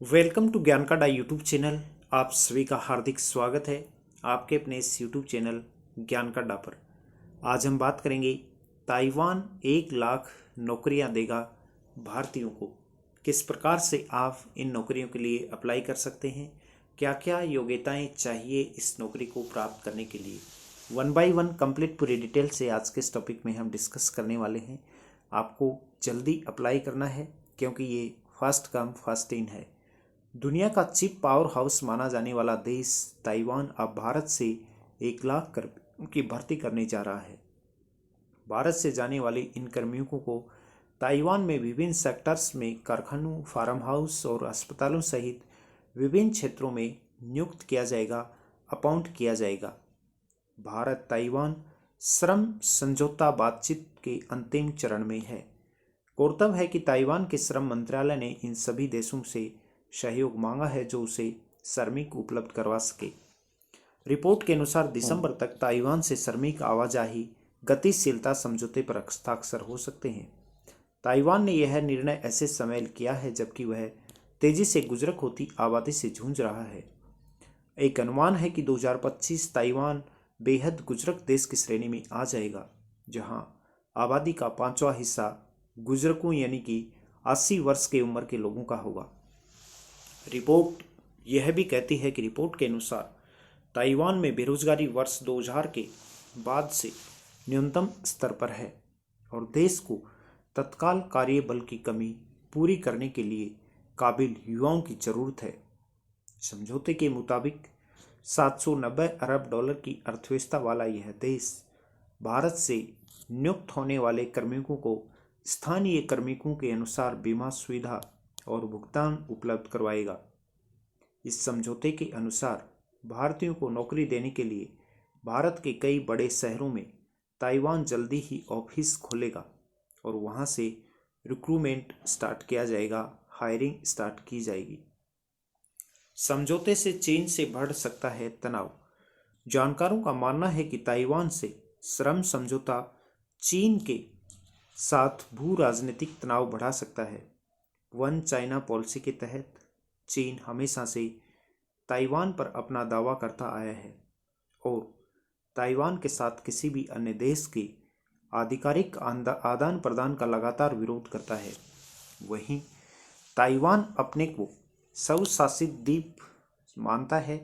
Welcome to ज्ञान का डा यूट्यूब चैनल। आप सभी का हार्दिक स्वागत है आपके अपने इस यूट्यूब चैनल ज्ञान का डा पर। आज हम बात करेंगे ताइवान 1 लाख नौकरियां देगा भारतीयों को। किस प्रकार से आप इन नौकरियों के लिए अप्लाई कर सकते हैं, क्या क्या योग्यताएं चाहिए इस नौकरी को प्राप्त करने के लिए। वन बाय वन कंप्लीट पूरी डिटेल से आज के इस टॉपिक में हम डिस्कस करने वाले हैं। आपको जल्दी अप्लाई करना है क्योंकि ये फर्स्ट कम फर्स्ट इन है। दुनिया का चिप पावर हाउस माना जाने वाला देश ताइवान अब भारत से 1 लाख कर्मियों की भर्ती करने जा रहा है। भारत से जाने वाले इन कर्मियों को ताइवान में विभिन्न सेक्टर्स में कारखानों, फार्म हाउस और अस्पतालों सहित विभिन्न क्षेत्रों में नियुक्त किया जाएगा, अपॉइंट किया जाएगा। भारत ताइवान श्रम समझौता बातचीत के अंतिम चरण में है। गौरतलब है कि ताइवान के श्रम मंत्रालय ने इन सभी देशों से सहयोग मांगा है जो उसे श्रमिक उपलब्ध करवा सके। रिपोर्ट के अनुसार दिसंबर तक ताइवान से श्रमिक आवाजाही गतिशीलता समझौते पर हस्ताक्षर हो सकते हैं। ताइवान ने यह निर्णय ऐसे समय किया है जबकि वह तेजी से गुजरक होती आबादी से जूझ रहा है। एक अनुमान है कि 2025 ताइवान बेहद गुजरक देश की श्रेणी में आ जाएगा, जहां आबादी का 5वां हिस्सा गुजरकों यानी कि 80 वर्ष की उम्र के लोगों का होगा। रिपोर्ट यह भी कहती है कि रिपोर्ट के अनुसार ताइवान में बेरोजगारी वर्ष 2000 के बाद से न्यूनतम स्तर पर है और देश को तत्काल कार्य बल की कमी पूरी करने के लिए काबिल युवाओं की जरूरत है। समझौते के मुताबिक 790 अरब डॉलर की अर्थव्यवस्था वाला यह देश भारत से नियुक्त होने वाले कार्मिकों को स्थानीय कार्मिकों के अनुसार बीमा सुविधा और भुगतान उपलब्ध करवाएगा। इस समझौते के अनुसार भारतीयों को नौकरी देने के लिए भारत के कई बड़े शहरों में ताइवान जल्दी ही ऑफिस खोलेगा और वहां से रिक्रूटमेंट स्टार्ट किया जाएगा, हायरिंग स्टार्ट की जाएगी। समझौते से चीन से बढ़ सकता है तनाव। जानकारों का मानना है कि ताइवान से श्रम समझौता चीन के साथ भू राजनीतिक तनाव बढ़ा सकता है। वन चाइना पॉलिसी के तहत चीन हमेशा से ताइवान पर अपना दावा करता आया है और ताइवान के साथ किसी भी अन्य देश के आधिकारिक आदान प्रदान का लगातार विरोध करता है। वहीं ताइवान अपने को स्वशासित द्वीप मानता है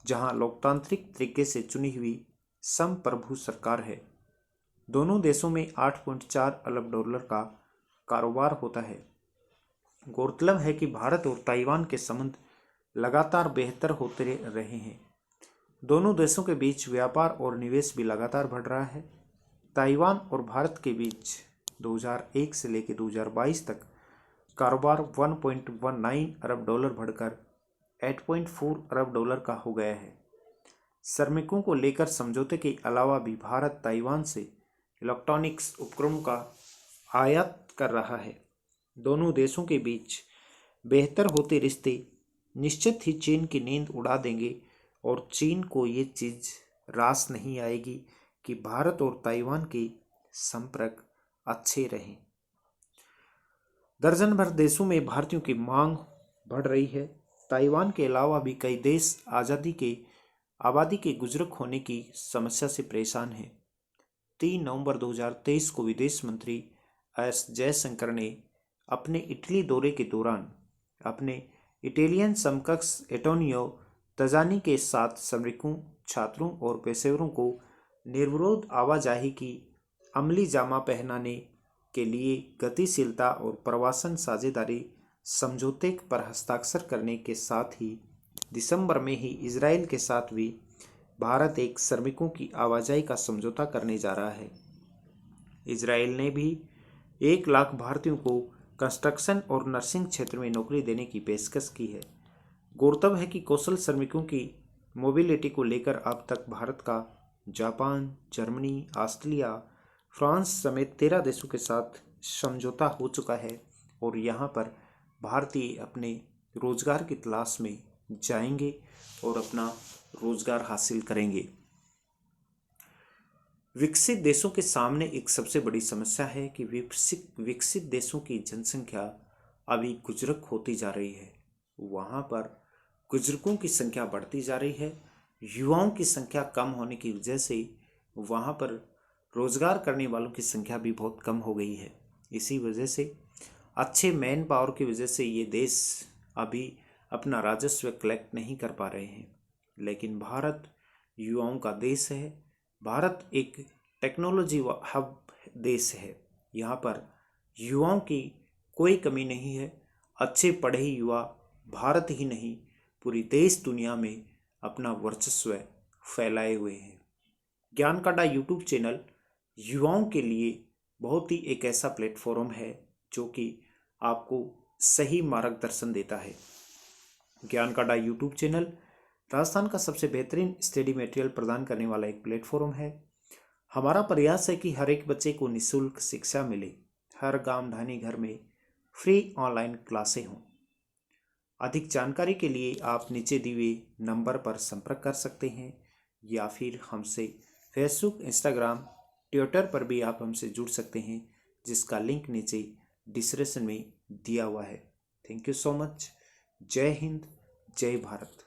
जहां लोकतांत्रिक तरीके से चुनी हुई संप्रभु सरकार है। दोनों देशों में 8.4 अरब डॉलर का कारोबार होता है। गौरतलब है कि भारत और ताइवान के संबंध लगातार बेहतर होते रहे हैं। दोनों देशों के बीच व्यापार और निवेश भी लगातार बढ़ रहा है। ताइवान और भारत के बीच 2001 से लेकर 2022 तक कारोबार 1.19 अरब डॉलर बढ़कर 8.4 अरब डॉलर का हो गया है। श्रमिकों को लेकर समझौते के अलावा भी भारत ताइवान से इलेक्ट्रॉनिक्स उपकरणों का आयात कर रहा है। दोनों देशों के बीच बेहतर होते रिश्ते निश्चित ही चीन की नींद उड़ा देंगे और चीन को ये चीज़ रास नहीं आएगी कि भारत और ताइवान के संपर्क अच्छे रहें। दर्जन भर देशों में भारतीयों की मांग बढ़ रही है। ताइवान के अलावा भी कई देश आबादी के गुजरक होने की समस्या से परेशान हैं। 3 नवंबर 2023 को विदेश मंत्री एस जयशंकर ने अपने इटली दौरे के दौरान अपने इटालियन समकक्ष एंटोनियो तजानी के साथ श्रमिकों, छात्रों और पेशेवरों को निर्विरोध आवाजाही की अमली जामा पहनाने के लिए गतिशीलता और प्रवासन साझेदारी समझौते पर हस्ताक्षर करने के साथ ही दिसंबर में ही इजराइल के साथ भी भारत एक श्रमिकों की आवाजाही का समझौता करने जा रहा है। इजराइल ने भी 1 लाख भारतीयों को कंस्ट्रक्शन और नर्सिंग क्षेत्र में नौकरी देने की पेशकश की है। गौरतलब है कि कौशल श्रमिकों की मोबिलिटी को लेकर अब तक भारत का जापान, जर्मनी, ऑस्ट्रेलिया, फ्रांस समेत 13 देशों के साथ समझौता हो चुका है और यहाँ पर भारतीय अपने रोजगार की तलाश में जाएंगे और अपना रोजगार हासिल करेंगे। विकसित देशों के सामने एक सबसे बड़ी समस्या है कि विकसित देशों की जनसंख्या अभी गुजरक होती जा रही है। वहाँ पर बुजुर्गों की संख्या बढ़ती जा रही है। युवाओं की संख्या कम होने की वजह से वहाँ पर रोजगार करने वालों की संख्या भी बहुत कम हो गई है। इसी वजह से अच्छे मैन पावर की वजह से ये देश अभी अपना राजस्व कलेक्ट नहीं कर पा रहे हैं। लेकिन भारत युवाओं का देश है। भारत एक टेक्नोलॉजी हब देश है। यहाँ पर युवाओं की कोई कमी नहीं है। अच्छे पढ़े युवा भारत ही नहीं पूरी देश दुनिया में अपना वर्चस्व फैलाए हुए हैं। ज्ञान काटा यूट्यूब चैनल युवाओं के लिए बहुत ही एक ऐसा प्लेटफॉर्म है जो कि आपको सही मार्गदर्शन देता है। ज्ञान काटा यूट्यूब चैनल राजस्थान का सबसे बेहतरीन स्टडी मटेरियल प्रदान करने वाला एक प्लेटफॉर्म है। हमारा प्रयास है कि हर एक बच्चे को निःशुल्क शिक्षा मिले। हर गांव ढाणी घर में फ्री ऑनलाइन क्लासें हों। अधिक जानकारी के लिए आप नीचे दिए हुए नंबर पर संपर्क कर सकते हैं या फिर हमसे फेसबुक, इंस्टाग्राम, ट्विटर पर भी आप हमसे जुड़ सकते हैं, जिसका लिंक नीचे डिस्क्रिप्शन में दिया हुआ है। Thank you so much. जय हिंद, जय भारत।